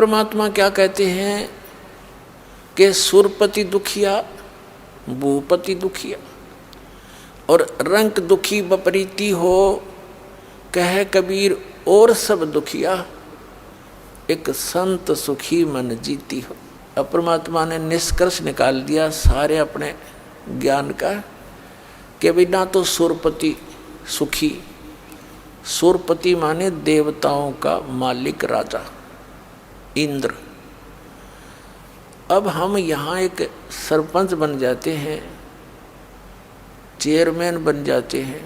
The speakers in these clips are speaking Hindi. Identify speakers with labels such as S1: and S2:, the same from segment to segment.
S1: परमात्मा क्या कहते हैं कि सुरपति दुखिया भूपति दुखिया, और रंक दुखी बपरीती हो कह कबीर और सब दुखिया, एक संत सुखी मन जीती हो। अब परमात्मा ने निष्कर्ष निकाल दिया सारे अपने ज्ञान का कि बिना तो सुरपति सुखी, सुरपति माने देवताओं का मालिक राजा इंद्र। अब हम यहाँ एक सरपंच बन जाते हैं, चेयरमैन बन जाते हैं,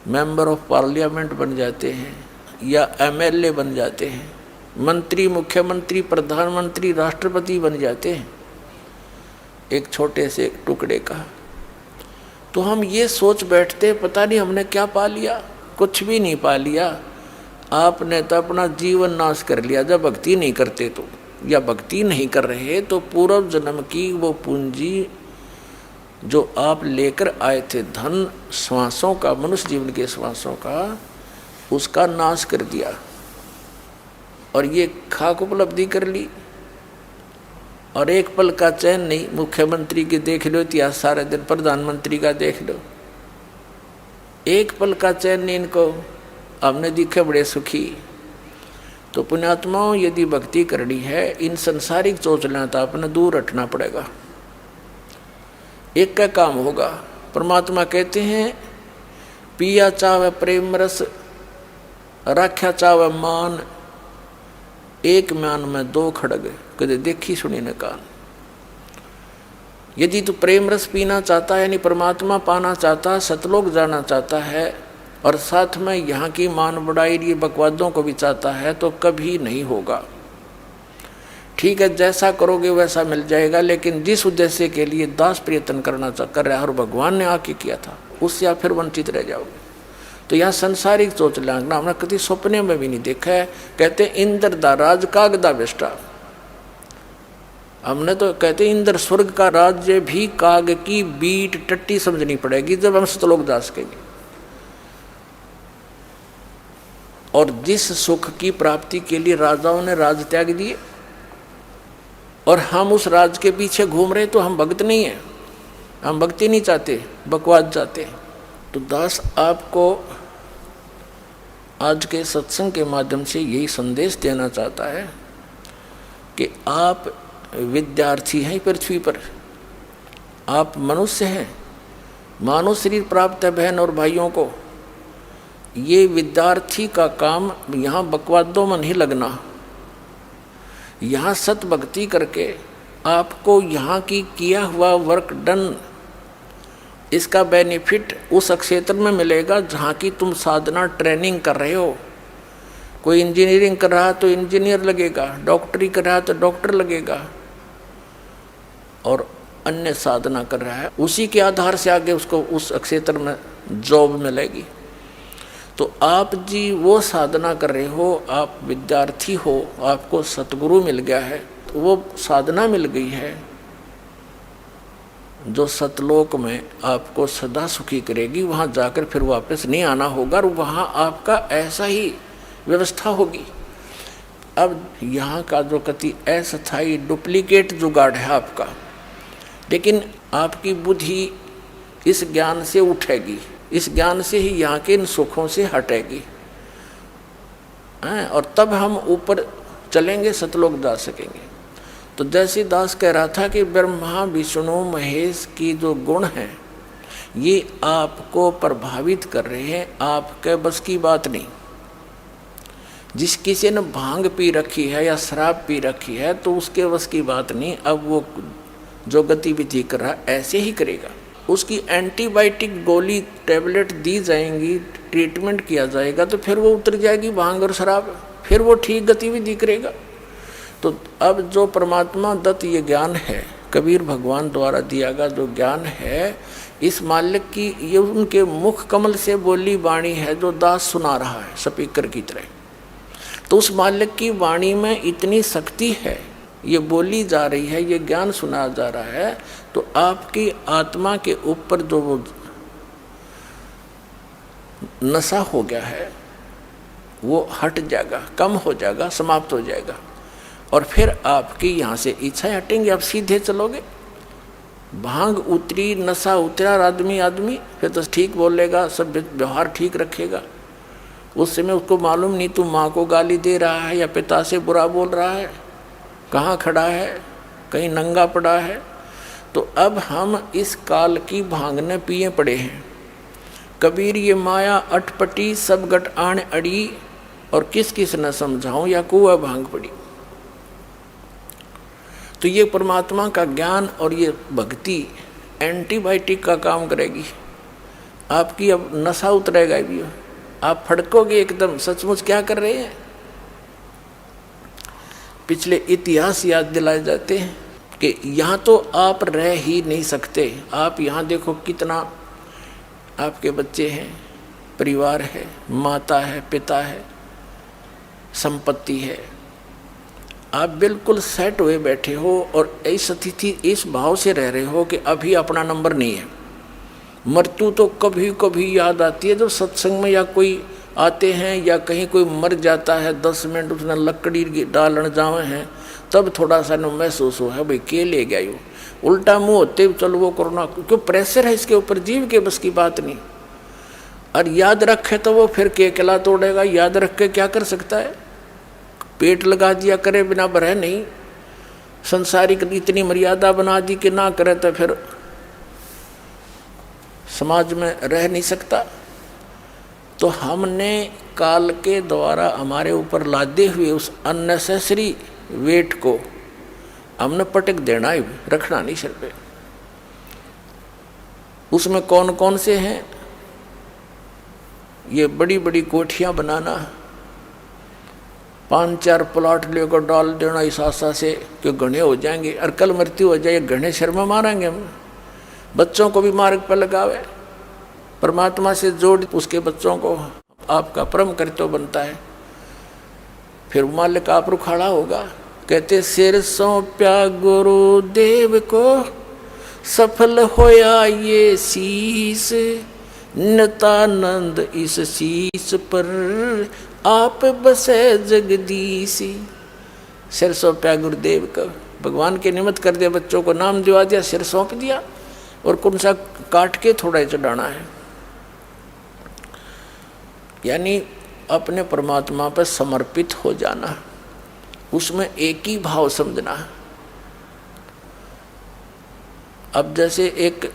S1: मेंबर ऑफ पार्लियामेंट बन जाते हैं, या एमएलए बन जाते हैं, मंत्री मुख्यमंत्री प्रधानमंत्री राष्ट्रपति बन जाते हैं एक छोटे से टुकड़े का, तो हम ये सोच बैठते पता नहीं हमने क्या पा लिया। कुछ भी नहीं पा लिया। आपने तो अपना जीवन नाश कर लिया जब भक्ति नहीं करते तो, या भक्ति नहीं कर रहे तो पूर्व जन्म की वो पूंजी जो आप लेकर आए थे, धन श्वासों का, मनुष्य जीवन के श्वासों का, उसका नाश कर दिया और ये खाक उपलब्धि कर ली। और एक पल का चैन नहीं, मुख्यमंत्री की देख लो इतिहास सारे दिन, प्रधानमंत्री का देख लो, एक पल का चैन नहीं इनको। हमने दिखे बड़े सुखी। तो पुण्यात्माओं, यदि भक्ति करनी है इन संसारिक चोचलों तो अपने दूर हटना पड़ेगा। एक का काम होगा। परमात्मा कहते हैं पिया चावे प्रेम रस राख्या चावे मान, एक म्यान में दो खड़ग कदे देखी सुनी न कान। यदि तू प्रेम रस पीना चाहता है, यानी परमात्मा पाना चाहता है, सतलोक जाना चाहता है, और साथ में यहाँ की मान बढ़ाई ये बकवादों को भी चाहता है, तो कभी नहीं होगा। ठीक है, जैसा करोगे वैसा मिल जाएगा, लेकिन जिस उद्देश्य के लिए दास प्रयत्न कर रहा है और भगवान ने आके किया था, उससे आप फिर वंचित रह जाओगे। तो यहाँ संसारिक सोच लागना हमने कभी सपने में भी नहीं देखा है। कहते इंद्र दा राज कागदा बेष्टा, हमने तो कहते इंद्र स्वर्ग का राज्य भी काग की बीट टट्टी समझनी पड़ेगी जब हम सतलोक जा सकेंगे। और जिस सुख की प्राप्ति के लिए राजाओं ने राज त्याग दिए और हम उस राज के पीछे घूम रहे, तो हम भक्त नहीं है, हम भक्ति नहीं चाहते, बकवाद चाहते। तो दास आपको आज के सत्संग के माध्यम से यही संदेश देना चाहता है कि आप विद्यार्थी हैं पृथ्वी पर, आप मनुष्य हैं, मानव शरीर प्राप्त है बहन और भाइयों को। ये विद्यार्थी का काम यहाँ बकवादों में नहीं लगना, यहाँ सत भक्ति करके आपको यहाँ की किया हुआ वर्क डन, इसका बेनिफिट उस क्षेत्र में मिलेगा जहाँ की तुम साधना ट्रेनिंग कर रहे हो। कोई इंजीनियरिंग कर रहा है तो इंजीनियर लगेगा, डॉक्टरी कर रहा है तो डॉक्टर लगेगा, और अन्य साधना कर रहा है, उसी के आधार से आगे उसको उस क्षेत्र में जॉब मिलेगी। तो आप जी वो साधना कर रहे हो, आप विद्यार्थी हो, आपको सतगुरु मिल गया है, तो वो साधना मिल गई है जो सतलोक में आपको सदा सुखी करेगी। वहाँ जाकर फिर वापस नहीं आना होगा और वहाँ आपका ऐसा ही व्यवस्था होगी। अब यहाँ का जो कति अस्थायी डुप्लीकेट जुगाड़ है आपका, लेकिन आपकी बुद्धि इस ज्ञान से उठेगी, इस ज्ञान से ही यहाँ के इन सुखों से हटेगी, और तब हम ऊपर चलेंगे, सतलोक जा सकेंगे। तो जैसे दास कह रहा था कि ब्रह्मा विष्णु महेश की जो गुण हैं ये आपको प्रभावित कर रहे हैं, आपके बस की बात नहीं। जिस किसी ने भांग पी रखी है या शराब पी रखी है तो उसके बस की बात नहीं। अब वो जो गतिविधि कर रहा है ऐसे ही करेगा, उसकी एंटीबायोटिक गोली टैबलेट दी जाएंगी, ट्रीटमेंट किया जाएगा, तो फिर वो उतर जाएगी भांग और शराब, फिर वो ठीक गतिविधि करेगा। तो अब जो परमात्मा दत्त ये ज्ञान है, कबीर भगवान द्वारा दिया गया जो ज्ञान है, इस मालिक की ये उनके मुख कमल से बोली वाणी है जो दास सुना रहा है स्पीकर की तरह। तो उस मालिक की वाणी में इतनी शक्ति है, ये बोली जा रही है, ये ज्ञान सुना जा रहा है, तो आपकी आत्मा के ऊपर जो वो नशा हो गया है, वो हट जाएगा, कम हो जाएगा, समाप्त हो जाएगा, और फिर आपकी यहाँ से इच्छाएं हटेंगी, आप सीधे चलोगे। भांग उतरी, नशा उतरा, आदमी फिर तो ठीक बोलेगा, सब व्यवहार ठीक रखेगा। उस समय उसको मालूम नहीं तू माँ को गाली दे रहा है या पिता से बुरा बोल रहा है, कहाँ खड़ा है, कहीं नंगा पड़ा है। तो अब हम इस काल की भांगने पिए पड़े हैं। कबीर ये माया अटपटी सब गट आण अड़ी, और किस किस न समझाऊं या कुआ भांग पड़ी। तो ये परमात्मा का ज्ञान और ये भक्ति एंटीबायोटिक का काम करेगी। आपकी अब नशा उतरेगा भी, आप फड़कोगे एकदम, सचमुच क्या कर रहे हैं। पिछले इतिहास याद दिलाए जाते हैं कि यहाँ तो आप रह ही नहीं सकते। आप यहाँ देखो कितना आपके बच्चे हैं, परिवार है, माता है, पिता है, संपत्ति है, आप बिल्कुल सेट हुए बैठे हो और इस स्थिति, इस भाव से रह रहे हो कि अभी अपना नंबर नहीं है। मृत्यु तो कभी कभी याद आती है, जब सत्संग में या कोई आते हैं या कहीं कोई मर जाता है, 10 मिनट उसने लकड़ी डालन जावे हैं, तब थोड़ा सा महसूस हो है भाई के ले गया यू। उल्टा मुंह होते चलो वो कोरोना, क्यों प्रेशर है इसके ऊपर, जीव के बस की बात नहीं। और याद रखे तो वो फिर केकला तोड़ेगा, याद रख के क्या कर सकता है। पेट लगा दिया करे बिना भरे नहीं, संसारिक इतनी मर्यादा बना दी कि ना करे तो फिर समाज में रह नहीं सकता। तो हमने काल के द्वारा हमारे ऊपर लादे हुए उस अननेसेसरी वेट को हमने पटक देना ही, रखना नहीं सिर पे। उसमें कौन कौन से हैं, ये बड़ी बड़ी कोठियां बनाना, 5-4 प्लॉट लेकर डाल देना इस आशा से कि घने हो जाएंगे और कल मृत्यु हो जाए, घने शर्मा मारेंगे हम। बच्चों को भी मार्ग पर लगावे, परमात्मा से जोड़ उसके बच्चों को, आपका परम कर्तव्य बनता है। फिर मालिक आप रुखाड़ा होगा। कहते सिर सौंप्या गुरुदेव को, सफल होया ये शीस, नितानंद इस शीस पर आप बसे जगदीशी। सिर सौंप्या गुरुदेव का, भगवान के निमित्त कर दिया, बच्चों को नाम दिवा दिया, सिर सौंप दिया, और कौन सा काट के थोड़ा ही चढ़ाना है। यानी अपने परमात्मा पर समर्पित हो जाना, उसमें एक ही भाव समझना। अब जैसे एक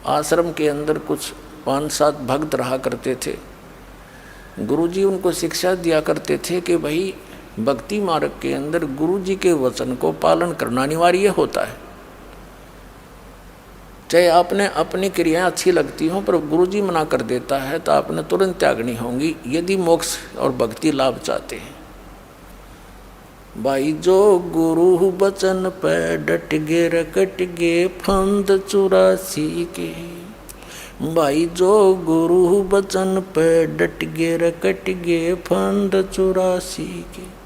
S1: आश्रम के अंदर कुछ 5-7 भक्त रहा करते थे, गुरुजी उनको शिक्षा दिया करते थे कि भाई भक्ति मार्ग के अंदर गुरुजी के वचन को पालन करना अनिवार्य होता है। चाहे आपने अपनी क्रियाएं अच्छी लगती हों, पर गुरुजी मना कर देता है तो आपने तुरंत त्यागनी होंगी, यदि मोक्ष और भक्ति लाभ चाहते हैं। भाई जो गुरु बचन पे डट गे रकट गे फंद 84 के, भाई जो गुरु बचन पे डट गे रकट गे फंद 84 के,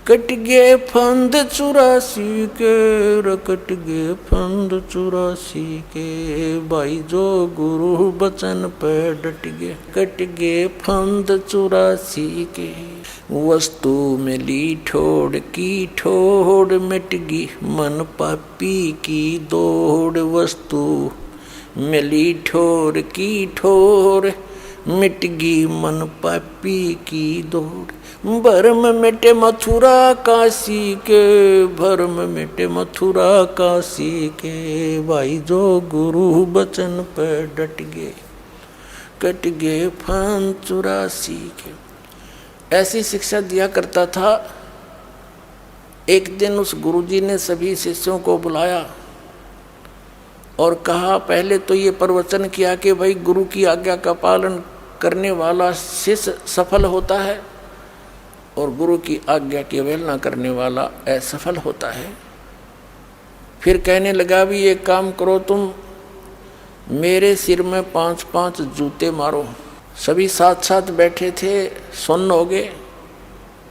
S1: कट गे फंद 84 के, रकट गे फंद 84 के। भाई जो गुरु बचन पे डट गे, कट गे फंद 84 के। वस्तु मिली ठोड़ की ठोड़, मिट गई मन पापी की दौड़। वस्तु मिली ठोर की ठोर, मिट गई मन पापी की दौड़। भरम मिटे मथुरा काशी के, भरम मिटे मथुरा काशी के। भाई जो गुरु बचन पर डट गए, कट गए फंद 84 के। ऐसी शिक्षा दिया करता था। एक दिन उस गुरुजी ने सभी शिष्यों को बुलाया और कहा, पहले तो ये प्रवचन किया कि भाई गुरु की आज्ञा का पालन करने वाला शिष्य सफल होता है और गुरु की आज्ञा की अवहेलना करने वाला असफल होता है। फिर कहने लगा, भी एक काम करो, तुम मेरे सिर में 5-5 जूते मारो। सभी साथ साथ बैठे थे, सुन्न हो गए,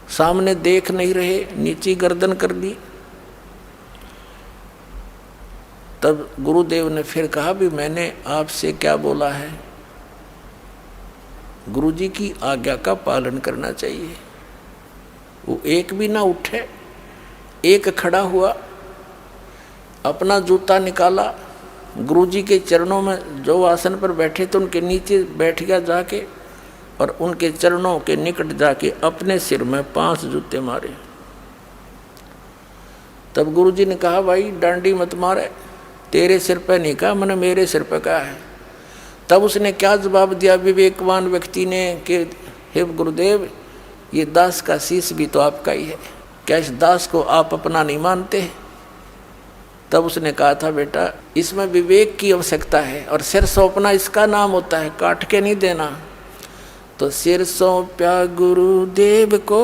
S1: सामने देख नहीं रहे, नीची गर्दन कर ली। तब गुरुदेव ने फिर कहा, भी मैंने आपसे क्या बोला है? गुरुजी की आज्ञा का पालन करना चाहिए। वो एक भी ना उठे, एक खड़ा हुआ, अपना जूता निकाला, गुरुजी के चरणों में जो आसन पर बैठे थे उनके नीचे बैठ गया जाके, और उनके चरणों के निकट जाके अपने सिर में 5 जूते मारे। तब गुरुजी ने कहा, भाई डांडी मत मारे, तेरे सिर पे नहीं कहा, मैंने मेरे सिर पे कहा है। तब उसने क्या जवाब दिया विवेकवान व्यक्ति ने कि हे गुरुदेव, ये दास का शीश भी तो आपका ही है, क्या इस दास को आप अपना नहीं मानते? तब उसने कहा था, बेटा इसमें विवेक की आवश्यकता है, और सिर सौंपना इसका नाम होता है, काट के नहीं देना। तो सिर सौंप्या गुरुदेव को,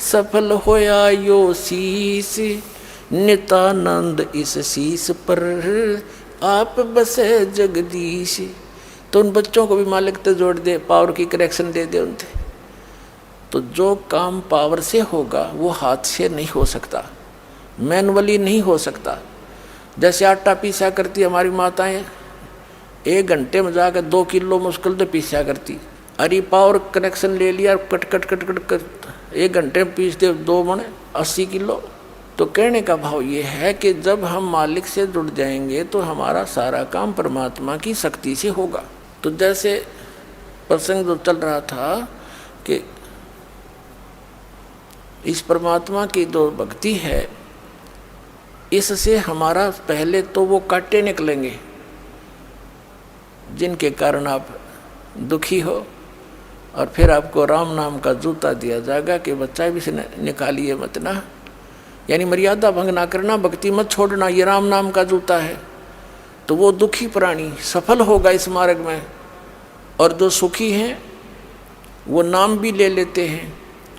S1: सफल होया यो शीश, नितानंद इस शीश पर आप बसे जगदीश। तो उन बच्चों को भी मालिक तो जोड़ दे, पावर की करेक्शन दे दे उनसे। तो जो काम पावर से होगा वो हाथ से नहीं हो सकता, मैनुअली नहीं हो सकता। जैसे आटा पीसा करती हमारी माताएं, 1 घंटे में जाकर 2 किलो मुश्किल तो पीसा करती। अरे पावर कनेक्शन ले लिया, cut cut cut cut cut 1 घंटे में पीस दे 2 मन 80 किलो। तो कहने का भाव ये है कि जब हम मालिक से जुड़ जाएंगे तो हमारा सारा काम परमात्मा की शक्ति से होगा। तो जैसे प्रसंग जो चल रहा था कि इस परमात्मा की जो भक्ति है, इससे हमारा पहले तो वो कांटे निकलेंगे जिनके कारण आप दुखी हो, और फिर आपको राम नाम का जूता दिया जाएगा कि बच्चा भी से निकालिए मत ना, यानी मर्यादा भंग ना करना, भक्ति मत छोड़ना, ये राम नाम का जूता है। तो वो दुखी प्राणी सफल होगा इस मार्ग में, और जो सुखी हैं वो नाम भी ले लेते हैं,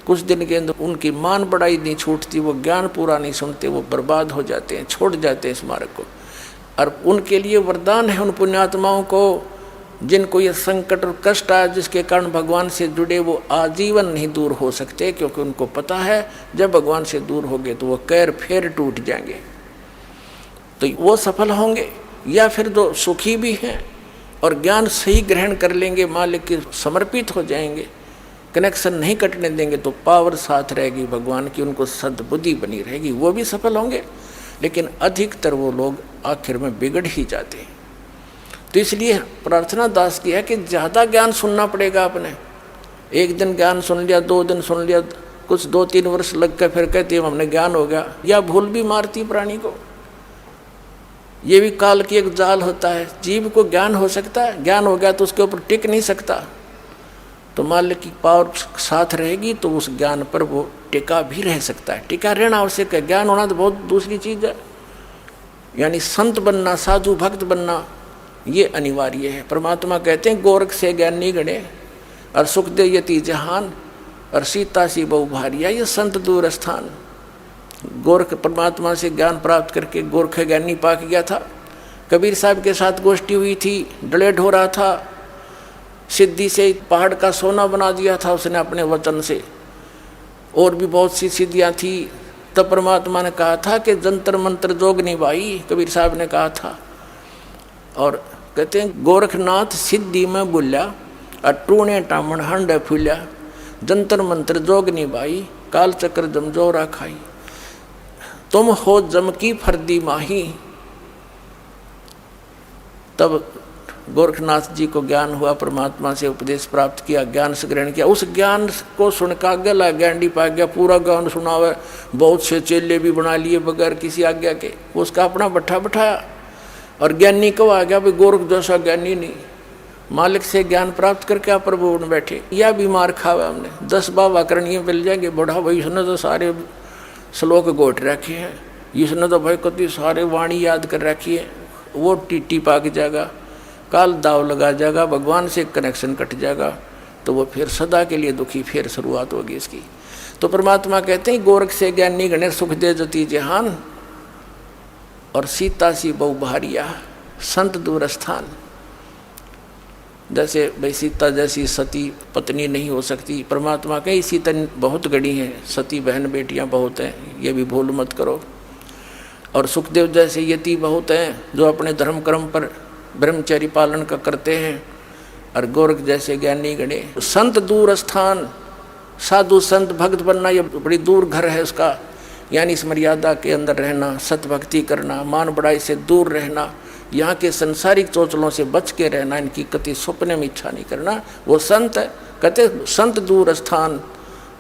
S1: कुछ दिन के अंदर उनकी मान बढ़ाई नहीं छूटती, वो ज्ञान पूरा नहीं सुनते, वो बर्बाद हो जाते हैं, छोड़ जाते हैं इस मार्ग को। और उनके लिए वरदान है उन पुण्यात्माओं को जिनको ये संकट और कष्ट आया, जिसके कारण भगवान से जुड़े वो आजीवन नहीं दूर हो सकते, क्योंकि उनको पता है जब भगवान से दूर होंगे तो वो कैर फेर टूट जाएंगे। तो वो सफल होंगे। या फिर जो सुखी भी हैं और ज्ञान सही ग्रहण कर लेंगे, मालिक के समर्पित हो जाएंगे, कनेक्शन नहीं कटने देंगे, तो पावर साथ रहेगी भगवान की, उनको सद्बुद्धि बनी रहेगी, वो भी सफल होंगे। लेकिन अधिकतर वो लोग आखिर में बिगड़ ही जाते हैं। तो इसलिए प्रार्थना दास की है कि ज़्यादा ज्ञान सुनना पड़ेगा आपने। 1 दिन ज्ञान सुन लिया, 2 दिन सुन लिया, कुछ 2-3 वर्ष लग कर फिर कहते हैं हमने ज्ञान हो गया। या भूल भी मारती प्राणी को, ये भी काल की एक जाल होता है। जीव को ज्ञान हो सकता है, ज्ञान हो गया तो उसके ऊपर टिक नहीं सकता। तो मालिक की पावर साथ रहेगी तो उस ज्ञान पर वो टिका भी रह सकता है। टिका रहना आवश्यक है, ज्ञान होना तो बहुत दूसरी चीज़ है। यानी संत बनना, साधु भक्त बनना, ये अनिवार्य है। परमात्मा कहते हैं गोरख से ज्ञानी गणे, और सुख दे यति जहान, और सीता सी बहु भारिया, ये संत दूर स्थान। गोरख परमात्मा से ज्ञान प्राप्त करके गोरख ज्ञानी पाक गया था। कबीर साहब के साथ गोष्ठी हुई थी, डलेट हो रहा था, सिद्धि से पहाड़ का सोना बना दिया था उसने अपने वचन से, और भी बहुत सी सिद्धियाँ थी। तब परमात्मा ने कहा था कि जंतर मंत्र जोग निभाई, कबीर साहब ने कहा था। और कहते हैं गोरखनाथ सिद्धि में बोल्या, अटूणे टामण हंड फूल्या, जंतर मंत्र जोग निभाई, काल चक्र जमजोरा खाई, तुम हो जम की फर्दी माही। तब गोरखनाथ जी को ज्ञान हुआ, परमात्मा से उपदेश प्राप्त किया, ज्ञान से ग्रहण किया। उस ज्ञान को सुनकर गला ज्ञानी पा गया, पूरा ज्ञान सुना हुआ, बहुत से चेले भी बना लिए बगैर किसी आज्ञा के, उसका अपना बट्ठा बैठाया। और ज्ञानी कब आ गया? भाई गोरख जैसा ज्ञानी नहीं, मालिक से ज्ञान प्राप्त करके आप प्रभु में बैठे। या बीमार खावा हमने 10 बाबा करनी मिल जाएंगे, बड़ा भाई इसने तो सारे श्लोक गोट रखे हैं, इसने तो भाई कति सारे वाणी याद कर रखी है, वो टीटी पाक जाएगा, काल दाव लगा जाएगा, भगवान से कनेक्शन कट जाएगा, तो वो फिर सदा के लिए दुखी, फिर शुरुआत होगी इसकी। तो परमात्मा कहते हैं गोरख से ज्ञानी गणेश सुख दे जति जहान, और सीता सी बहु भारिया, संत दूर स्थान। जैसे भाई सीता जैसी सती पत्नी नहीं हो सकती, परमात्मा कहीं सीता बहुत गड़ी हैं, सती बहन बेटियां बहुत हैं, ये भी भूल मत करो। और सुखदेव जैसे यति बहुत हैं जो अपने धर्म कर्म पर ब्रह्मचर्य पालन का करते हैं, और गोरख जैसे ज्ञानी गणे। संत दूर स्थान, साधु संत भक्त बनना ये बड़ी दूर घर है उसका, यानी इस मर्यादा के अंदर रहना, सत भक्ति करना, मान बड़ाई से दूर रहना, यहाँ के संसारिक चोचलों से बच के रहना, इनकी कति सपने में इच्छा नहीं करना, वो संत है। कहते संत दूर स्थान,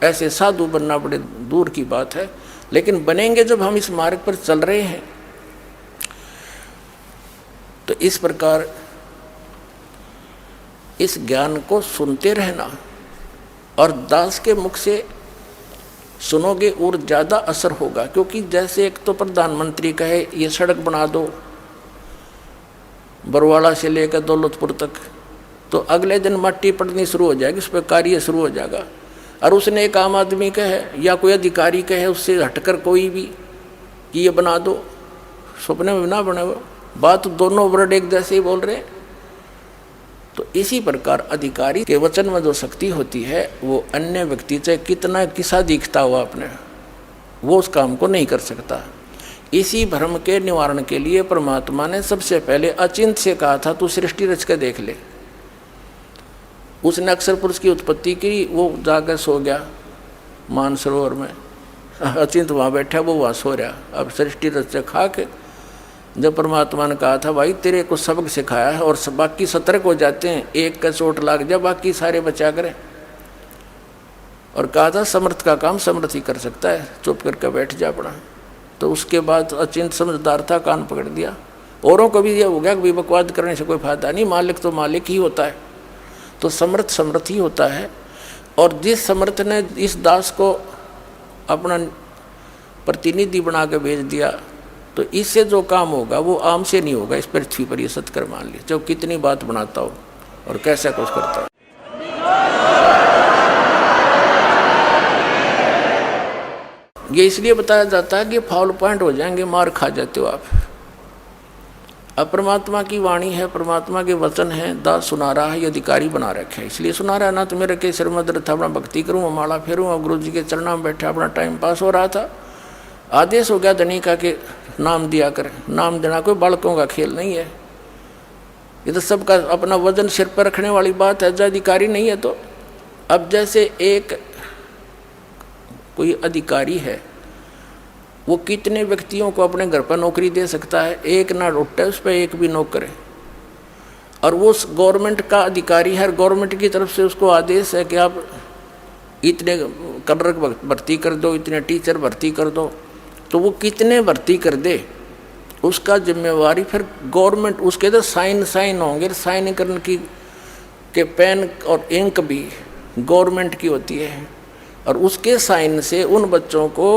S1: ऐसे साधु बनना बड़े दूर की बात है। लेकिन बनेंगे जब हम इस मार्ग पर चल रहे हैं। तो इस प्रकार इस ज्ञान को सुनते रहना, और दास के मुख से सुनोगे और ज़्यादा असर होगा। क्योंकि जैसे एक तो प्रधानमंत्री कहे ये सड़क बना दो बरवाड़ा से लेकर दौलतपुर तक, तो अगले दिन मट्टी पड़नी शुरू हो जाएगी, उस पर कार्य शुरू हो जाएगा। और उसने एक आम आदमी कहे या कोई अधिकारी कहे उससे हटकर कोई भी कि ये बना दो, सपने में ना बने, वो बात दोनों वर्ड एक जैसे ही बोल रहे हैं। तो इसी प्रकार अधिकारी के वचन में जो शक्ति होती है वो अन्य व्यक्ति चाहे कितना किसा दिखता हुआ अपने, वो उस काम को नहीं कर सकता। इसी भ्रम के निवारण के लिए परमात्मा ने सबसे पहले अचिंत से कहा था तू सृष्टि रच के देख ले। उसने अक्षर पुरुष की उत्पत्ति की, वो जाकर सो गया मानसरोवर में, अचिंत वहाँ बैठा, वो वहाँ सो रहा। अब सृष्टि रच खा के जब परमात्मा ने कहा था भाई तेरे को सबक सिखाया है और बाकी सतर्क हो जाते हैं, एक का चोट लाग जाए बाकी सारे बचा करें, और कहा था समर्थ का काम समर्थ ही कर सकता है, चुप करके बैठ जा अपना। तो उसके बाद अचिंत समझदार था, कान पकड़ दिया। औरों को भी ये हो गया कि बकवाद करने से कोई फायदा नहीं, मालिक तो मालिक ही होता है, तो समर्थ समर्थ ही होता है। और जिस समर्थ ने इस दास को अपना प्रतिनिधि बना के भेज दिया, तो इससे जो काम होगा वो आम से नहीं होगा। इस पृथ्वी पर ये सत्कर मान ली, जो कितनी बात बनाता हो और कैसा कुछ करता हो। ये इसलिए बताया जाता है कि फाउल पॉइंट हो जाएंगे, मार खा जाते हो आप। अब परमात्मा की वाणी है, परमात्मा के वचन है, दास सुना रहा है, ये अधिकारी बना रखे है, इसलिए सुना रहा है। ना तो मेरे के सिर में दर्द था, अपना भक्ति करूँ, माला फेरूँ, और गुरु जी के चरणों में बैठा अपना टाइम पास हो रहा था। आदेश हो गया धनी का कि नाम दिया कर। नाम देना कोई बालकों का खेल नहीं है, ये तो सबका अपना वजन सिर पर रखने वाली बात है। जो अधिकारी नहीं है तो अब जैसे एक कोई अधिकारी है, वो कितने व्यक्तियों को अपने घर पर नौकरी दे सकता है, एक ना रोटे उस पर एक भी नौकर है, और वो गवर्नमेंट का अधिकारी है, गवर्नमेंट की तरफ से उसको आदेश है कि आप इतने क्लर्क भर्ती कर दो, इतने टीचर भर्ती कर दो, तो वो कितने भर्ती कर दे उसका जिम्मेवारी फिर गवर्नमेंट, उसके तो साइन होंगे, साइन करने की के पेन और इंक भी गवर्नमेंट की होती है, और उसके साइन से उन बच्चों को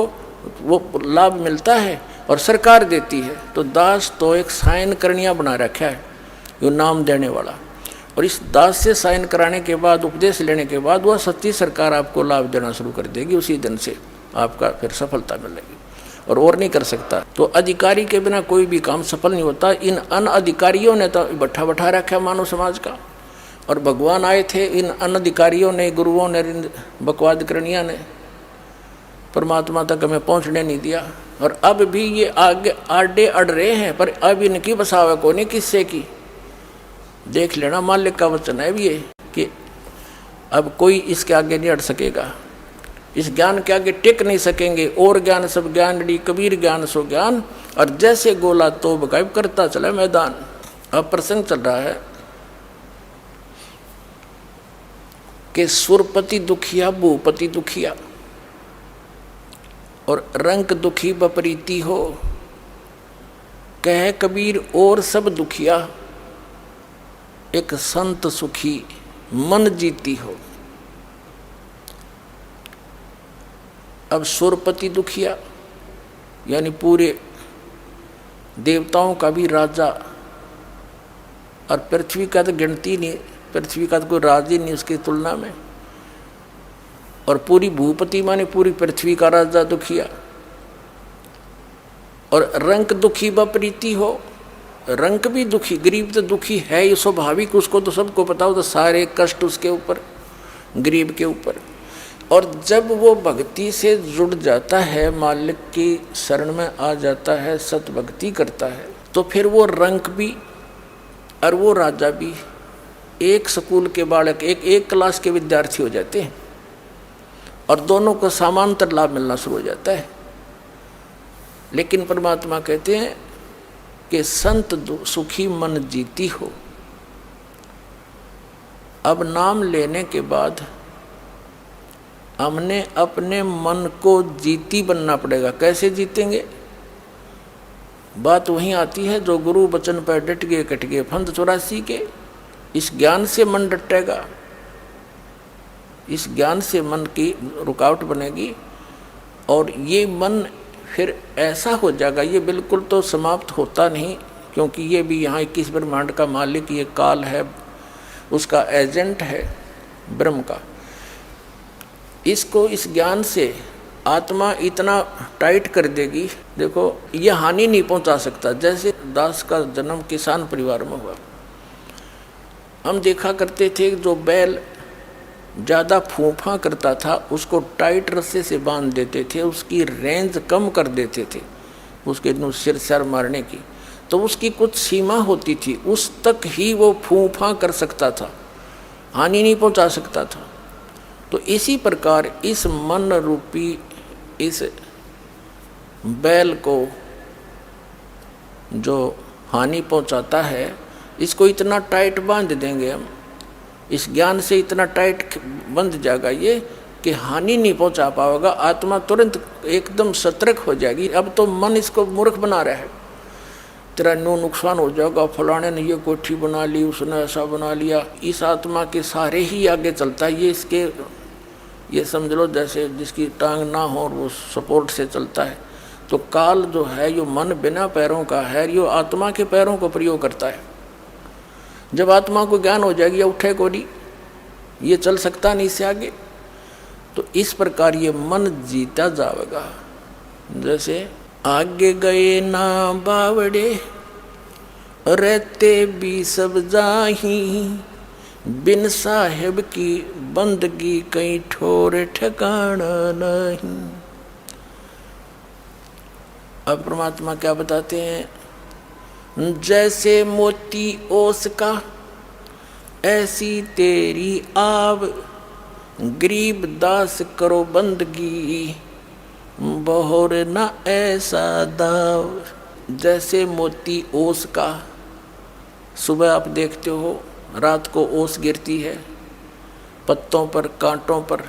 S1: वो लाभ मिलता है और सरकार देती है। तो दास तो एक साइन करनिया बना रखा है जो नाम देने वाला, और इस दास से साइन कराने के बाद, उपदेश लेने के बाद, वह सच्ची सरकार आपको लाभ देना शुरू कर देगी। उसी दिन से आपका फिर सफलता मिलेगी और नहीं कर सकता। तो अधिकारी के बिना कोई भी काम सफल नहीं होता। इन अनअधिकारियों ने तो बैठा रखा मानव समाज का, और भगवान आए थे, इन अनधिकारियों ने, गुरुओं ने, बकवाद करनिया ने परमात्मा तक हमें पहुंचने नहीं दिया। और अब भी ये आगे आडे अड़ रहे हैं, पर अब इनकी बसावे को नहीं किससे की। देख लेना, मालिक का वचन है भी ये कि अब कोई इसके आगे नहीं अड़ सकेगा, इस ज्ञान के आगे टिक नहीं सकेंगे। और ज्ञान सब ज्ञान डी, कबीर ज्ञान सो ज्ञान, और जैसे गोला तो बकायब करता चला मैदान। अब प्रसंग चल रहा है कि सुरपति दुखिया भूपति दुखिया, और रंक दुखी बपरीती हो, कह कबीर और सब दुखिया, एक संत सुखी मन जीती हो। अब सुरपति दुखिया यानी पूरे देवताओं का भी राजा, और पृथ्वी का तो गिनती नहीं, पृथ्वी का तो कोई राज ही नहीं उसकी तुलना में। और पूरी भूपति माने पूरी पृथ्वी का राजा दुखिया, और रंक दुखी बपरीती हो, रंक भी दुखी, गरीब तो दुखी है, ये स्वाभाविक, उसको तो सबको पता हो, तो सारे कष्ट उसके ऊपर, गरीब के ऊपर। और जब वो भक्ति से जुड़ जाता है, मालिक की शरण में आ जाता है, सत भक्ति करता है, तो फिर वो रंक भी और वो राजा भी एक स्कूल के बालक, एक क्लास के विद्यार्थी हो जाते हैं और दोनों को समांतर लाभ मिलना शुरू हो जाता है। लेकिन परमात्मा कहते हैं कि संत सुखी मन जीती हो। अब नाम लेने के बाद हमने अपने मन को जीती बनना पड़ेगा। कैसे जीतेंगे? बात वहीं आती है जो गुरु वचन पर डट गए कट गए फंद 84 के। इस ज्ञान से मन डटेगा, इस ज्ञान से मन की रुकावट बनेगी और ये मन फिर ऐसा हो जाएगा। ये बिल्कुल तो समाप्त होता नहीं, क्योंकि ये भी यहाँ 21 ब्रह्मांड का मालिक ये काल है, उसका एजेंट है ब्रह्म का। इसको इस ज्ञान से आत्मा इतना टाइट कर देगी, देखो ये हानि नहीं पहुंचा सकता। जैसे दास का जन्म किसान परिवार में हुआ, हम देखा करते थे जो बैल ज़्यादा फूफा करता था उसको टाइट रस्से से बांध देते थे, उसकी रेंज कम कर देते थे उसके सिर सर मारने की, तो उसकी कुछ सीमा होती थी, उस तक ही वो फूफा कर सकता था, हानि नहीं पहुंचा सकता था। तो इसी प्रकार इस मन रूपी इस बैल को जो हानि पहुंचाता है, इसको इतना टाइट बांध देंगे हम, इस ज्ञान से इतना टाइट बंध जाएगा ये कि हानि नहीं पहुंचा पाएगा। आत्मा तुरंत एकदम सतर्क हो जाएगी। अब तो मन इसको मूर्ख बना रहा है, तेरा नुकसान हो जाएगा, फलाने ने ये कोठी बना ली, उसने ऐसा बना लिया। इस आत्मा के सारे ही आगे चलता है। ये इसके ये समझ लो जैसे जिसकी टांग ना हो और वो सपोर्ट से चलता है। तो काल जो है यो मन बिना पैरों का है, यो आत्मा के पैरों को प्रयोग करता है। जब आत्मा को ज्ञान हो जाएगी या उठे को नहीं, ये चल सकता नहीं इससे आगे। तो इस प्रकार ये मन जीता जाएगा। जैसे आगे गए ना बावड़े रहते भी सब जाही, बिन साहेब की बंदगी कहीं ठोर ठिकाना नहीं। अब परमात्मा क्या बताते हैं? जैसे मोती ओस का ऐसी तेरी आव, गरीब दास करो बंदगी बहोर न ऐसा दाव। जैसे मोती ओस का, सुबह आप देखते हो रात को ओस गिरती है पत्तों पर, कांटों पर,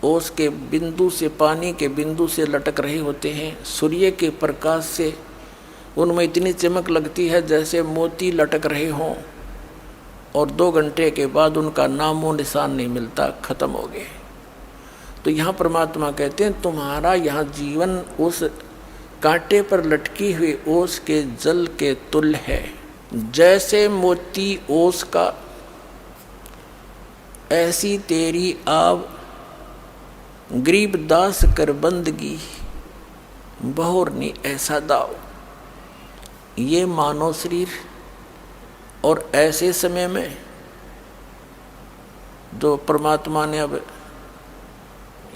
S1: ओस के बिंदु से, पानी के बिंदु से लटक रहे होते हैं। सूर्य के प्रकाश से उनमें इतनी चमक लगती है जैसे मोती लटक रहे हों, और 2 घंटे के बाद उनका नामो निशान नहीं मिलता, खत्म हो गए। तो यहाँ परमात्मा कहते हैं तुम्हारा यहाँ जीवन उस कांटे पर लटकी हुई ओस के जल के तुल्य है। जैसे मोती ओस का ऐसी तेरी आव, गरीब दास कर बंदगी बहोर नी ऐसा दाव। ये मानव शरीर और ऐसे समय में जो परमात्मा ने अब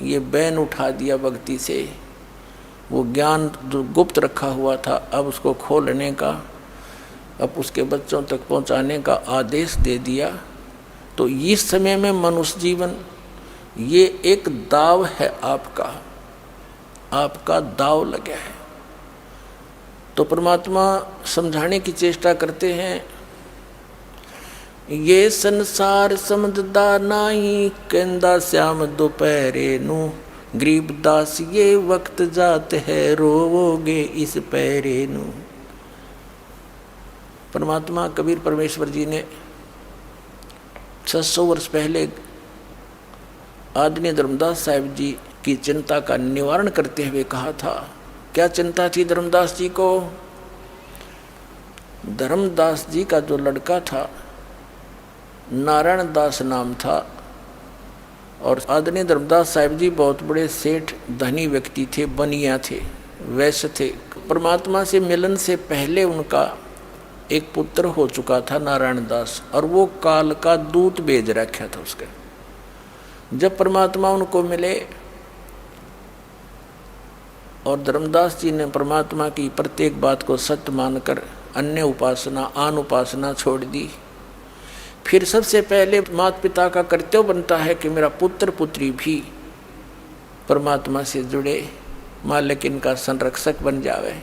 S1: ये बैन उठा दिया भक्ति से, वो ज्ञान जो गुप्त रखा हुआ था अब उसको खोलने का, अब उसके बच्चों तक पहुंचाने का आदेश दे दिया। तो इस समय में मनुष्य जीवन ये एक दाव है, आपका दाव लगा है। तो परमात्मा समझाने की चेष्टा करते हैं, ये संसार समझदा नाही, कहंदा श्याम दोपहरे नू, गरीब दास ये वक्त जात है, रोवोगे इस पैरे नू। परमात्मा कबीर परमेश्वर जी ने 600 वर्ष पहले आदरणीय धर्मदास साहिब जी की चिंता का निवारण करते हुए कहा था। क्या चिंता थी धर्मदास जी को? धर्मदास जी का जो लड़का था नारायण दास नाम था, और आदरणीय धर्मदास साहिब जी बहुत बड़े सेठ धनी व्यक्ति थे, बनिया थे, वैश्य थे। परमात्मा से मिलन से पहले उनका एक पुत्र हो चुका था नारायण दास, और वो काल का दूत भेज रखा था उसके। जब परमात्मा उनको मिले और धर्मदास जी ने परमात्मा की प्रत्येक बात को सत्य मानकर अन्य उपासना आन उपासना छोड़ दी, फिर सबसे पहले माता पिता का कर्तव्य बनता है कि मेरा पुत्र पुत्री भी परमात्मा से जुड़े, मालिक इनका संरक्षक बन जावे,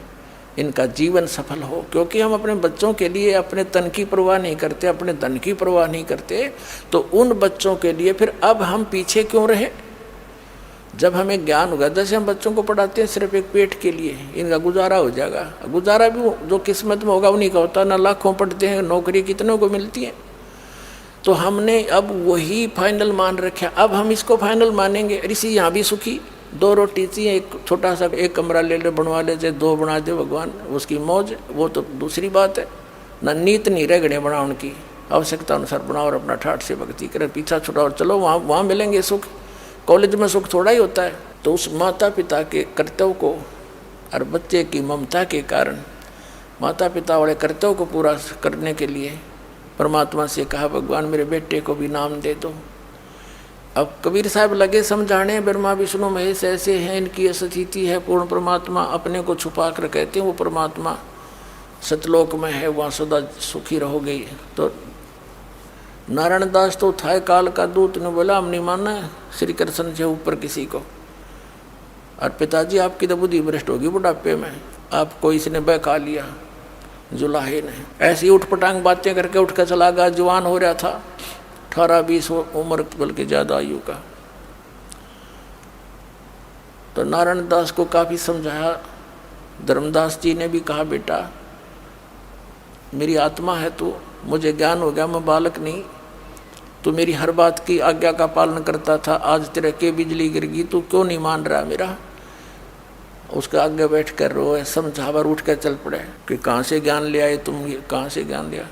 S1: इनका जीवन सफल हो। क्योंकि हम अपने बच्चों के लिए अपने तन की परवाह नहीं करते, अपने धन की परवाह नहीं करते, तो उन बच्चों के लिए फिर अब हम पीछे क्यों रहे। जब हमें ज्ञान होगा, जैसे हम बच्चों को पढ़ाते हैं सिर्फ एक पेट के लिए, इनका गुजारा हो जाएगा, गुजारा भी जो किस्मत में होगा उन्हीं का होता है ना। लाखों पढ़ते हैं, नौकरी कितनों को मिलती है। तो हमने अब वही फाइनल मान रखा, अब हम इसको फाइनल मानेंगे। ऋषि यहाँ भी सुखी, 2 रोटी चाहिए, एक छोटा सा एक कमरा ले ले, बनवा ले, चाहे 2 बना दे भगवान, उसकी मौज, वो तो दूसरी बात है ना। नीत नहीं रह गए बनाने की, आवश्यकता अनुसार बनाओ और अपना ठाठ से भक्ति करे, पीछा छुड़ाओ और चलो, वहाँ मिलेंगे सुख। कॉलेज में सुख थोड़ा ही होता है। तो उस माता पिता के कर्तव्य को और बच्चे की ममता के कारण माता पिता वाले कर्तव्य को पूरा करने के लिए परमात्मा से कहा, भगवान मेरे बेटे को भी नाम दे दो। अब कबीर साहब लगे समझाने, ब्रह्मा विष्णु महेश ऐसे हैं, इनकी स्थिति है, पूर्ण परमात्मा अपने को छुपा कर कहते हैं वो परमात्मा सतलोक में है, वहाँ सदा सुखी रहोगे। तो नारायण दास तो था काल का दूत, ने बोला हम नहीं माना श्री कृष्ण से ऊपर किसी को। और पिताजी आपकी तो बुद्धि भ्रष्ट होगी बुढ़ापे में, आपको इसने बहका लिया जुलाहे ने। ऐसी उठ पटांग बातें करके उठ कर चला गया। जवान हो रहा था, 18-20 उम्र, बल्कि ज़्यादा आयु का। तो नारायण दास को काफ़ी समझाया। धर्मदास जी ने भी कहा, बेटा मेरी आत्मा है तू, मुझे ज्ञान हो गया, मैं बालक नहीं। तू मेरी हर बात की आज्ञा का पालन करता था, आज तेरे के बिजली गिर गई, तू क्यों नहीं मान रहा मेरा। उसके आगे बैठ कर रोए, समझावर उठ कर चल पड़े कि कहाँ से ज्ञान ले आए तुम, ये कहाँ से ज्ञान लिया।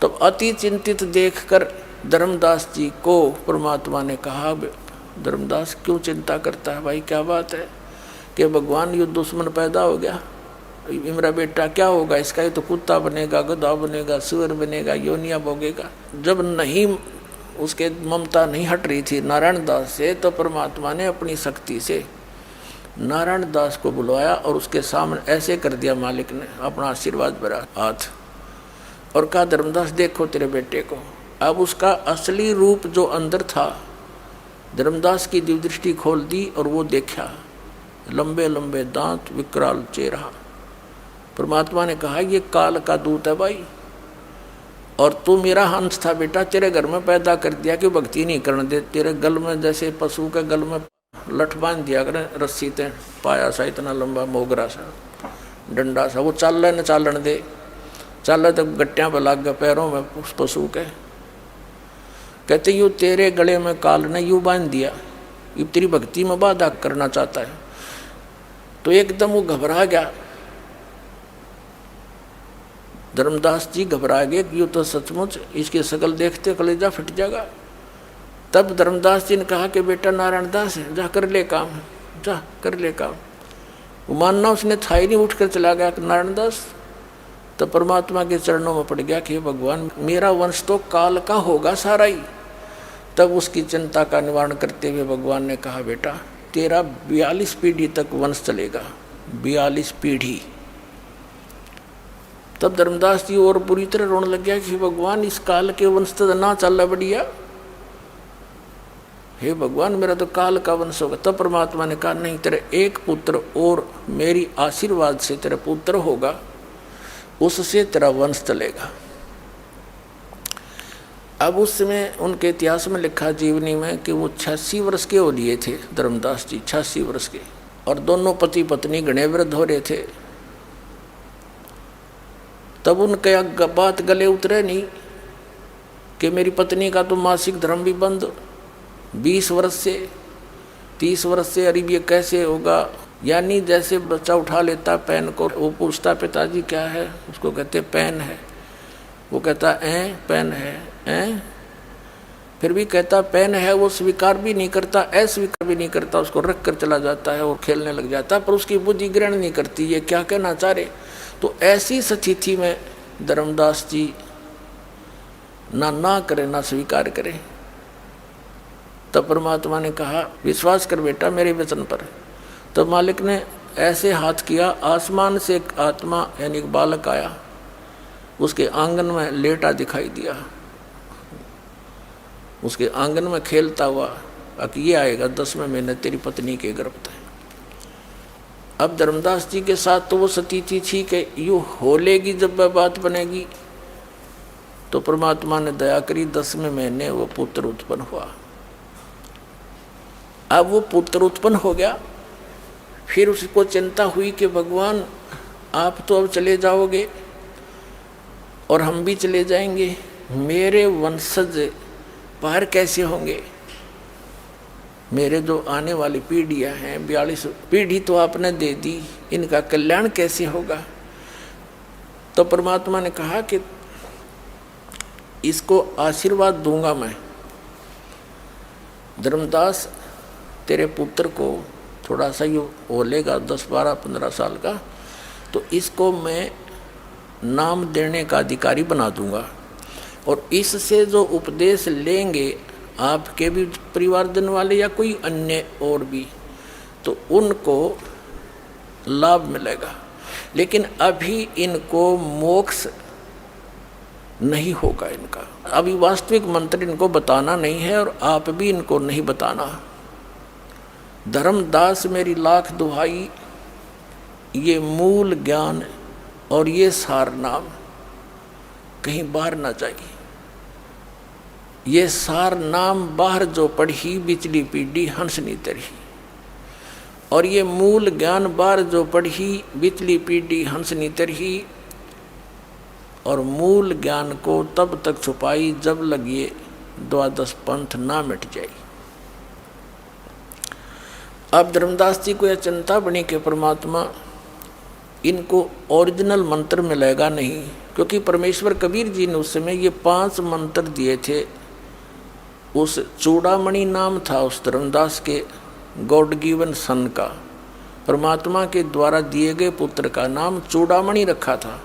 S1: तो अति चिंतित देखकर धर्मदास जी को परमात्मा ने कहा, धर्मदास क्यों चिंता करता है भाई, क्या बात है कि भगवान युद्ध दुश्मन पैदा हो गया, मेरा बेटा क्या होगा इसका, ये तो कुत्ता बनेगा, गधा बनेगा, सुअर बनेगा, योनिया भोगेगा। जब नहीं उसके ममता नहीं हट रही थी नारायण दास से, तो परमात्मा ने अपनी शक्ति से नारायण दास को बुलवाया और उसके सामने ऐसे कर दिया मालिक ने अपना आशीर्वाद भरा हाथ, और कहा धर्मदास देखो तेरे बेटे को। अब उसका असली रूप जो अंदर था, धर्मदास की दिव्य दृष्टि खोल दी और वो देखा, लंबे लंबे दांत, विकराल चेहरा। परमात्मा ने कहा ये काल का दूत है भाई, और तू मेरा हंस था बेटा, तेरे घर में पैदा कर दिया कि भक्ति नहीं करने दे। तेरे गल में जैसे पशु के गल में लठ बांध दिया करें रस्सी ते, पाया सा इतना लंबा मोगरा सा डंडा सा, वो चाल न चालन दे, चाल तो गट्टियाँ पर लग गए पैरों में उस पशु के। कहते यूँ तेरे गले में काल ने यूँ बांध दिया, ये तेरी भक्ति में बाधा करना चाहता है। तो एकदम वो घबरा गया, धर्मदास जी घबरा गए कि यूँ तो सचमुच इसकी शकल देखते कलेजा फट जाएगा। तब धर्मदास जी ने कहा कि बेटा नारायण दास है, जा कर ले काम, जा कर ले काम। वो मानना उसने था ही नहीं, उठ कर चला गया नारायण दास। तो परमात्मा के चरणों में पड़ गया कि भगवान मेरा वंश तो काल का होगा सारा ही। तब उसकी चिंता का निवारण करते हुए भगवान ने कहा बेटा तेरा 42 पीढ़ी तक वंश चलेगा, 42 पीढ़ी। तब धर्मदास जी और बुरी तरह रोने लग गया कि भगवान इस काल के वंश तो ना चल बढ़िया, हे भगवान मेरा तो काल का वंश होगा। तब परमात्मा ने कहा नहीं, तेरे एक पुत्र और मेरी आशीर्वाद से तेरा पुत्र होगा, उससे तेरा वंश चलेगा। अब उस समय उनके इतिहास में लिखा जीवनी में कि वो 86 वर्ष के हो लिए थे धर्मदास जी, 86 वर्ष के, और दोनों पति पत्नी घने वृद्ध हो रहे थे। तब उनके बात गले उतरे नहीं कि मेरी पत्नी का तो मासिक धर्म भी बंद 20 वर्ष से 30 वर्ष से, अरे ये कैसे होगा। यानी जैसे बच्चा उठा लेता पेन को, वो पूछता पिताजी क्या है, उसको कहते पेन है, वो कहता पेन है, फिर भी कहता पेन है, वो स्वीकार भी नहीं करता, अस्वीकार भी नहीं करता, उसको रख कर चला जाता है और खेलने लग जाता है, पर उसकी बुद्धि ग्रहण नहीं करती ये क्या कहना चाह रहे। तो ऐसी स्थिति में धर्मदास जी ना करे ना स्वीकार करे। तब परमात्मा ने कहा विश्वास कर बेटा मेरे वचन पर। तो मालिक ने ऐसे हाथ किया, आसमान से एक आत्मा यानी एक बालक आया, उसके आंगन में लेटा दिखाई दिया, उसके आंगन में खेलता हुआ, कि ये आएगा 10वें महीने तेरी पत्नी के गर्भ है। अब धर्मदास जी के साथ तो वो सती थी, ठीक है, यूँ हो लेगी जब वह बात बनेगी। तो परमात्मा ने दया करी, 10वें महीने वो पुत्र उत्पन्न हुआ। अब वो पुत्र उत्पन्न हो गया, फिर उसको चिंता हुई कि भगवान आप तो अब चले जाओगे और हम भी चले जाएंगे, मेरे वंशज पार कैसे होंगे, मेरे जो आने वाली पीढ़ियां हैं, 42 पीढ़ी तो आपने दे दी, इनका कल्याण कैसे होगा। तो परमात्मा ने कहा कि इसको आशीर्वाद दूंगा मैं, धर्मदास तेरे पुत्र को थोड़ा सा ये होलेगा 10, 12, 15 साल का, तो इसको मैं नाम देने का अधिकारी बना दूंगा, और इससे जो उपदेश लेंगे आपके भी परिवारजन वाले या कोई अन्य और भी, तो उनको लाभ मिलेगा। लेकिन अभी इनको मोक्ष नहीं होगा, इनका अभी वास्तविक मंत्र इनको बताना नहीं है, और आप भी इनको नहीं बताना। धर्मदास मेरी लाख दुहाई, ये मूल ज्ञान और ये सार नाम कहीं बाहर ना जाए। ये सार नाम बाहर जो पढ़ी, बिचली पीढ़ी हंस नहीं तरही, और ये मूल ज्ञान बाहर जो पढ़ी, बिचली पीढ़ी हंस नहीं तरही, और मूल ज्ञान को तब तक छुपाई जब लगिए द्वादश पंथ ना मिट जाए। अब धर्मदास जी को यह चिंता बनी कि परमात्मा इनको ओरिजिनल मंत्र मिलेगा नहीं, क्योंकि परमेश्वर कबीर जी ने उस समय ये 5 मंत्र दिए थे। उस चूड़ामणि नाम था उस धर्मदास के गॉड गिवन सन का, परमात्मा के द्वारा दिए गए पुत्र का नाम चूड़ामणि रखा था।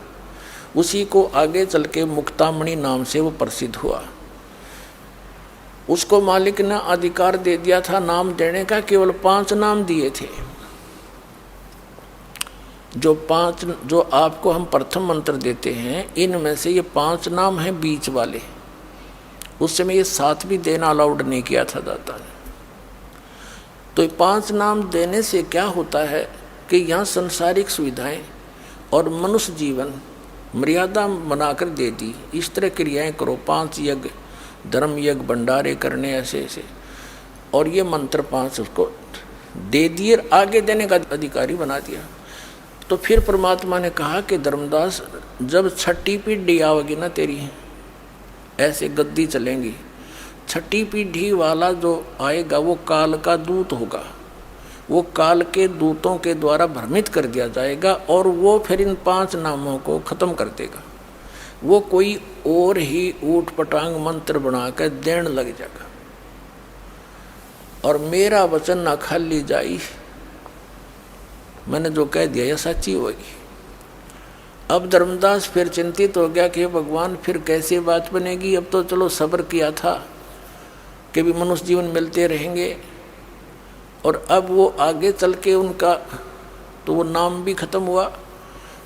S1: उसी को आगे चल के मुक्तामणि नाम से वो प्रसिद्ध हुआ। उसको मालिक ने अधिकार दे दिया था नाम देने का, केवल 5 नाम दिए थे। जो आपको हम प्रथम मंत्र देते हैं, इनमें से ये 5 नाम हैं बीच वाले। उस समय ये 7 भी देना अलाउड नहीं किया था दाता ने। तो ये 5 नाम देने से क्या होता है कि यहाँ संसारिक सुविधाएं और मनुष्य जीवन मर्यादा बनाकर दे दी, इस तरह क्रियाएं करो, 5 यज्ञ, धर्म यज्ञ, भंडारे करने ऐसे ऐसे, और ये मंत्र 5 उसको दे दिए, आगे देने का अधिकारी बना दिया। तो फिर परमात्मा ने कहा कि धर्मदास जब 6ठी पीढ़ी आओगी ना तेरी, ऐसे गद्दी चलेंगी, 6ठी पीढ़ी वाला जो आएगा वो काल का दूत होगा, वो काल के दूतों के द्वारा भ्रमित कर दिया जाएगा, और वो फिर इन 5 नामों को खत्म कर देगा। वो कोई और ही ऊट पटांग मंत्र बनाकर देण लग जाएगा, और मेरा वचन ना खाली जाई, मैंने जो कह दिया यह सच्ची होगी। अब धर्मदास फिर चिंतित हो गया कि भगवान फिर कैसे बात बनेगी। अब तो चलो सब्र किया था कि भी मनुष्य जीवन मिलते रहेंगे, और अब वो आगे चल के उनका तो वो नाम भी खत्म हुआ।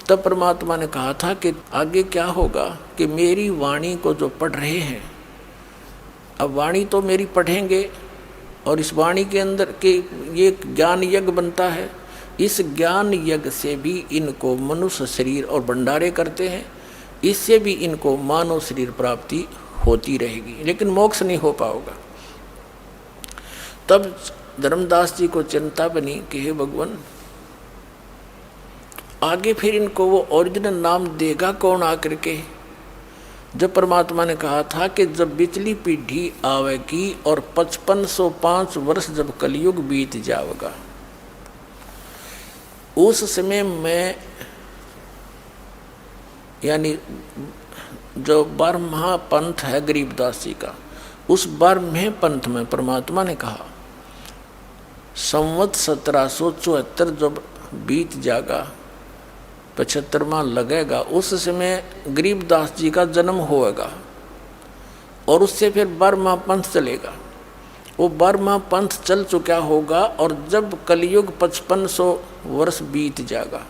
S1: तब परमात्मा ने कहा था कि आगे क्या होगा कि मेरी वाणी को जो पढ़ रहे हैं, अब वाणी तो मेरी पढ़ेंगे, और इस वाणी के अंदर के ये ज्ञान यज्ञ बनता है, इस ज्ञान यज्ञ से भी इनको मनुष्य शरीर और भंडारे करते हैं, इससे भी इनको मानव शरीर प्राप्ति होती रहेगी, लेकिन मोक्ष नहीं हो पाएगा। तब धर्मदास जी को चिंता बनी कि हे भगवान, आगे फिर इनको वो ओरिजिनल नाम देगा कौन आकर के। जब परमात्मा ने कहा था कि जब बिचली पीढ़ी आवेगी और 5505 वर्ष जब कलयुग बीत जाएगा, उस समय में यानी जो 12वां पंथ है गरीबदास जी का, उस 12वें पंथ में परमात्मा ने कहा संवत 1774 जब बीत जाएगा, 75वां लगेगा, उस समय गरीबदास जी का जन्म होगा, और उससे फिर 12वां पंथ चलेगा। वो 12वां पंथ चल चुका होगा, और जब कलयुग 5500 वर्ष बीत जाएगा,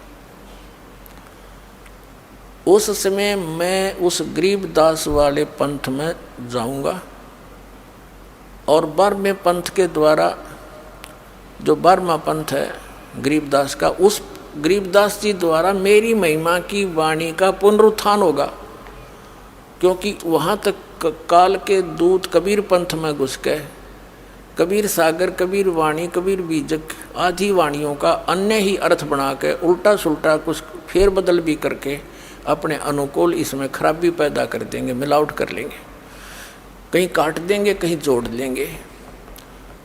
S1: उस समय मैं उस गरीबदास वाले पंथ में जाऊंगा और 12वें पंथ के द्वारा, जो 12वां पंथ है गरीबदास का, उस गरीबदास जी द्वारा मेरी महिमा की वाणी का पुनरुत्थान होगा। क्योंकि वहाँ तक काल के दूत कबीर पंथ में घुस गए, कबीर सागर, कबीर वाणी, कबीर बीजक आदि वाणियों का अन्य ही अर्थ बना के उल्टा सुल्टा कुछ फेर बदल भी करके अपने अनुकूल इसमें खराबी पैदा कर देंगे, मिलावट कर लेंगे, कहीं काट देंगे, कहीं जोड़ लेंगे।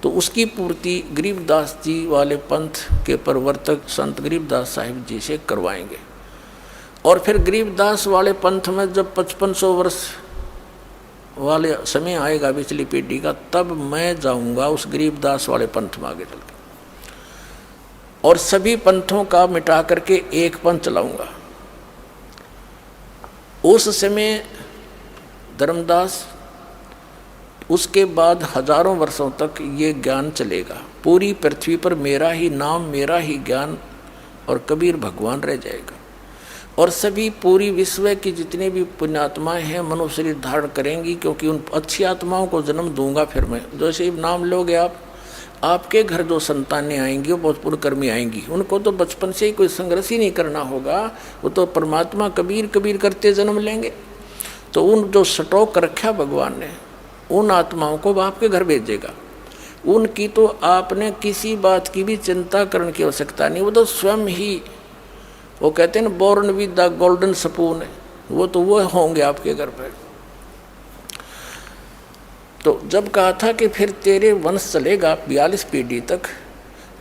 S1: तो उसकी पूर्ति गरीबदास जी वाले पंथ के प्रवर्तक संत गरीबदास साहिब जी से करवाएंगे। और फिर गरीबदास वाले पंथ में जब 5500 वर्ष वाले समय आएगा पिछली पीढ़ी का, तब मैं जाऊंगा उस गरीबदास वाले पंथ में आगे चल के, और सभी पंथों का मिटा करके एक पंथ चलाऊंगा। उस समय धर्मदास, उसके बाद हजारों वर्षों तक ये ज्ञान चलेगा, पूरी पृथ्वी पर मेरा ही नाम, मेरा ही ज्ञान और कबीर भगवान रह जाएगा। और सभी पूरी विश्व की जितनी भी पुण्यात्माएं हैं मनुष्य शरीर धारण करेंगी, क्योंकि उन अच्छी आत्माओं को जन्म दूंगा। फिर मैं जैसे ही नाम लोगे आप, आपके घर जो संतानें आएंगी वो बहुत पुण्यकर्मी आएंगी, उनको तो बचपन से ही कोई संघर्ष ही नहीं करना होगा, वो तो परमात्मा कबीर कबीर करते जन्म लेंगे। तो उन जो स्टॉक रखा भगवान ने, उन आत्माओं को आपके घर भेजेगा। उनकी तो आपने किसी बात की भी चिंता करने की आवश्यकता नहीं, वो तो स्वयं ही, वो कहते हैं ना born with the golden spoon, वो तो वो होंगे आपके घर पर। तो जब कहा था कि फिर तेरे वंश चलेगा 42 पीढ़ी तक,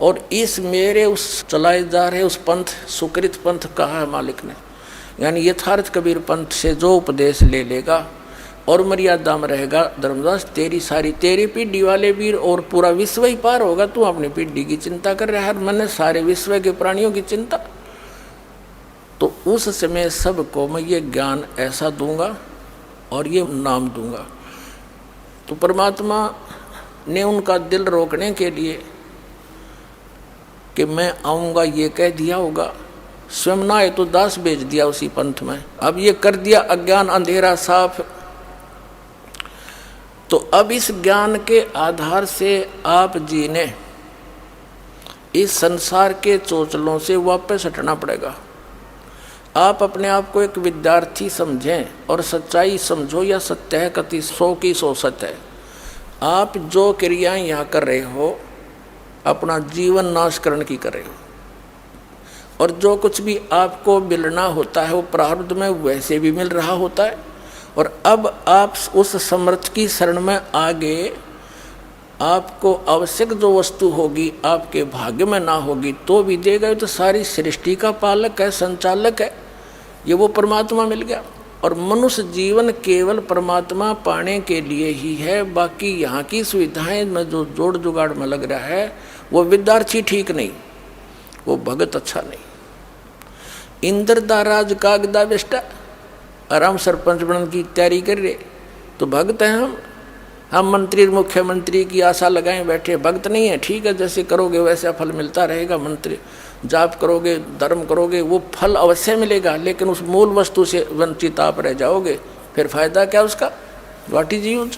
S1: और इस मेरे उस चलाए जा रहे उस पंथ, सुकृत पंथ कहा है मालिक ने, यानी यथार्थ कबीर पंथ से जो उपदेश ले लेगा और मर्यादा में रहेगा, धर्मदास तेरी सारी, तेरी पीढ़ी वाले वीर और पूरा विश्व ही पार होगा। तू अपनी पीढ़ी की चिंता कर रहा है, मैंने सारे विश्व के प्राणियों की चिंता। तो उस समय सबको मैं ये ज्ञान ऐसा दूंगा और ये नाम दूंगा। तो परमात्मा ने उनका दिल रोकने के लिए कि मैं आऊँगा ये कह दिया होगा, स्वयं ना है तो दास भेज दिया उसी पंथ में। अब ये कर दिया अज्ञान अंधेरा साफ। तो अब इस ज्ञान के आधार से आप जी ने इस संसार के चोचलों से वापस हटना पड़ेगा। आप अपने आप को एक विद्यार्थी समझें और सच्चाई समझो, या सत्य है कति 100 की 100 सत्य है। आप जो क्रियाएं यहाँ कर रहे हो अपना जीवन नाश करने की कर रहे हो, और जो कुछ भी आपको मिलना होता है वो प्रारब्ध में वैसे भी मिल रहा होता है। और अब आप उस समर्थ की शरण में आगे, आपको आवश्यक जो वस्तु होगी आपके भाग्य में ना होगी तो भी देगा। तो सारी सृष्टि का पालक है, संचालक है, ये वो परमात्मा मिल गया। और मनुष्य जीवन केवल परमात्मा पाने के लिए ही है। बाकी यहाँ की सुविधाएं में जो जोड़ जुगाड़ में लग रहा है वो विद्यार्थी ठीक नहीं, वो भगत अच्छा नहीं। इंद्र दा राज कागदा बेस्टा, आराम सरपंच बनने की तैयारी कर रहे तो भगत हैं हम मंत्री मुख्यमंत्री की आशा लगाए बैठे, भक्त नहीं है। ठीक है, जैसे करोगे वैसा फल मिलता रहेगा। मंत्री जाप करोगे, धर्म करोगे, वो फल अवश्य मिलेगा, लेकिन उस मूल वस्तु से वंचित आप रह जाओगे, फिर फायदा क्या उसका? What is use?